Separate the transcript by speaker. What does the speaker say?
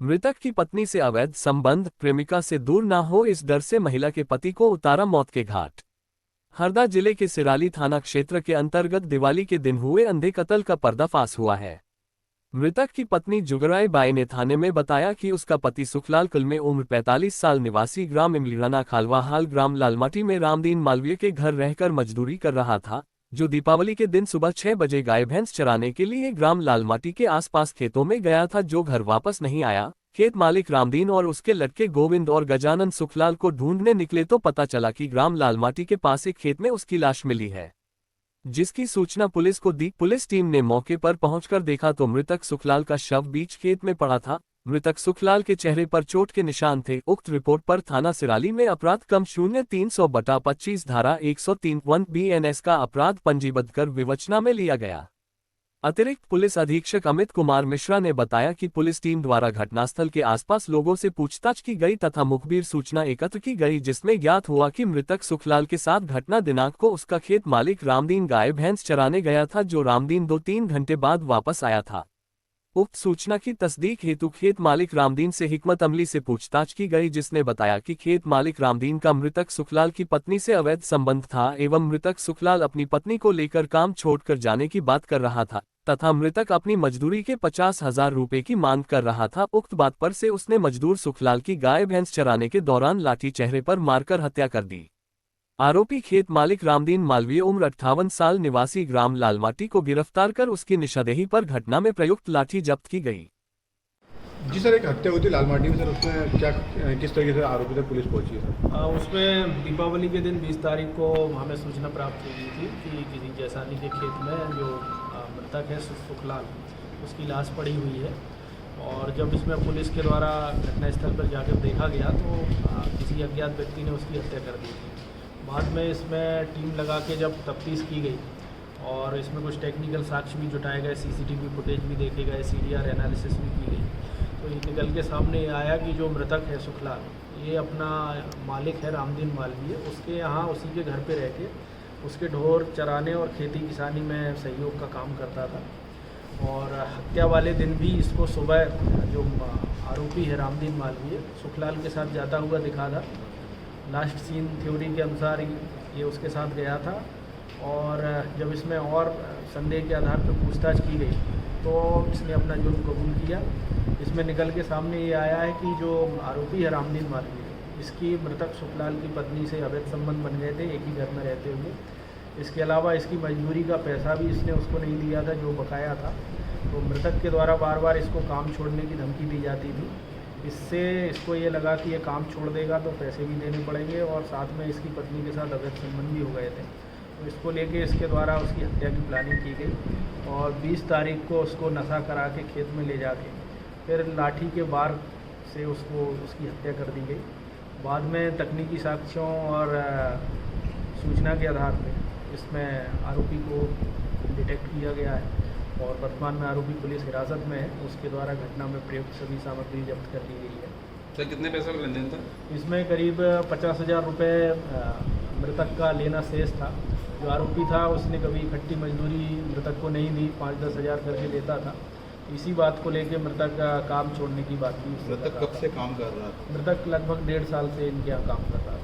Speaker 1: मृतक की पत्नी से अवैध संबंध, प्रेमिका से दूर न हो इस डर से महिला के पति को उतारा मौत के घाट। हरदा जिले के सिराली थाना क्षेत्र के अंतर्गत दिवाली के दिन हुए अंधे कत्ल का पर्दाफाश हुआ है। मृतक की पत्नी जुगराई बाई ने थाने में बताया कि उसका पति सुखलाल कुल में उम्र 45 साल निवासी ग्राम इमलीराना खालवाहाल ग्राम लालमाटी में रामदीन मालवीय के घर रहकर मजदूरी कर रहा था, जो दीपावली के दिन सुबह 6 बजे गाय भैंस चराने के लिए ग्राम लालमाटी के आसपास खेतों में गया था, जो घर वापस नहीं आया। खेत मालिक रामदीन और उसके लड़के गोविंद और गजानन सुखलाल को ढूंढने निकले तो पता चला कि ग्राम लालमाटी के पास एक खेत में उसकी लाश मिली है, जिसकी सूचना पुलिस को दी। पुलिस टीम ने मौके पर पहुंचकर देखा तो मृतक सुखलाल का शव बीच खेत में पड़ा था। मृतक सुखलाल के चेहरे पर चोट के निशान थे। उक्त रिपोर्ट पर थाना सिराली में अपराध क्रम 0300/25 धारा 103 BNS का अपराध पंजीबद्ध कर विवेचना में लिया गया। अतिरिक्त पुलिस अधीक्षक अमित कुमार मिश्रा ने बताया कि पुलिस टीम द्वारा घटनास्थल के आसपास लोगों से पूछताछ की गई तथा मुखबिर सूचना एकत्र की गई, जिसमें ज्ञात हुआ कि मृतक सुखलाल के साथ घटना दिनांक को उसका खेत मालिक रामदीन गाय भैंस चराने गया था, जो रामदीन 2-3 घंटे बाद वापस आया था। उक्त सूचना की तस्दीक हेतु खेत मालिक रामदीन से हिकमत अमली से पूछताछ की गई, जिसने बताया कि खेत मालिक रामदीन का मृतक सुखलाल की पत्नी से अवैध संबंध था एवं मृतक सुखलाल अपनी पत्नी को लेकर काम छोड़कर जाने की बात कर रहा था तथा मृतक अपनी मजदूरी के 50,000 रुपए की मांग कर रहा था। उक्त बात पर से उसने मजदूर सुखलाल की गाय भैंस चराने के दौरान लाठी चेहरे पर मारकर हत्या कर दी। आरोपी खेत मालिक रामदीन मालवीय उम्र 58 साल निवासी ग्राम लालमाटी को गिरफ्तार कर उसकी निशानदेही पर घटना में प्रयुक्त लाठी जब्त की गई।
Speaker 2: जी सर, एक हत्या हुई थी लालमाटी में सर, उसमें क्या किस तरीके से आरोपी तक पुलिस पहुंची है सर?
Speaker 3: उसमें दीपावली के दिन 20 तारीख को हमें सूचना प्राप्त हुई थी कि किसी जैसानी के खेत में जो मृतक है सुखलाल, उसकी लाश पड़ी हुई है। और जब इसमें पुलिस के द्वारा घटनास्थल पर जाकर देखा गया तो किसी अज्ञात व्यक्ति ने उसकी हत्या कर दी थी। बाद में इसमें टीम लगा के जब तफ्तीश की गई और इसमें कुछ टेक्निकल साक्ष्य भी जुटाए गए, CCTV फुटेज भी देखे गए, CDR एनालिसिस भी की गई, तो ये निकल के सामने आया कि जो मृतक है सुखलाल, ये अपना मालिक है रामदीन मालवीय, उसके यहाँ उसी के घर पे रह के उसके ढोर चराने और खेती किसानी में सहयोग का काम करता था। और हत्या वाले दिन भी इसको सुबह जो आरोपी है रामदीन मालवीय सुखलाल के साथ जाता हुआ दिखा था। लास्ट सीन थ्योरी के अनुसार ये उसके साथ गया था। और जब इसमें और संदेह के आधार पर पूछताछ की गई तो इसने अपना जुर्म कबूल किया। इसमें निकल के सामने ये आया है कि जो आरोपी है रामदीन मालवीय, इसकी मृतक सुखलाल की पत्नी से अवैध संबंध बन गए थे, एक ही घर में रहते हुए। इसके अलावा इसकी मजदूरी का पैसा भी इसने उसको नहीं दिया था जो बकाया था, तो मृतक के द्वारा बार बार इसको काम छोड़ने की धमकी दी जाती थी। इससे इसको ये लगा कि ये काम छोड़ देगा तो पैसे भी देने पड़ेंगे और साथ में इसकी पत्नी के साथ अवैध संबंध भी हो गए थे, तो इसको लेके इसके द्वारा उसकी हत्या की प्लानिंग की गई। और 20 तारीख को उसको नशा करा के खेत में ले जाके फिर लाठी के बार से उसको उसकी हत्या कर दी गई। बाद में तकनीकी साक्ष्यों और सूचना के आधार पर इसमें आरोपी को डिटेक्ट किया गया है और वर्तमान में आरोपी पुलिस हिरासत में है। उसके द्वारा घटना में प्रयुक्त सभी सामग्री जब्त कर ली गई है।
Speaker 2: सर, कितने पैसों का लेन देन था?
Speaker 3: इसमें करीब 50,000 रुपये मृतक का लेना शेष था। जो आरोपी था उसने कभी इकट्ठी मजदूरी मृतक को नहीं दी, 5-10 हज़ार करके लेता था। इसी बात को लेके मृतक का काम छोड़ने की बात की।
Speaker 2: मृतक कब से काम कर रहा था?
Speaker 3: मृतक लगभग 1.5 साल से इनके यहाँ काम कर रहा था।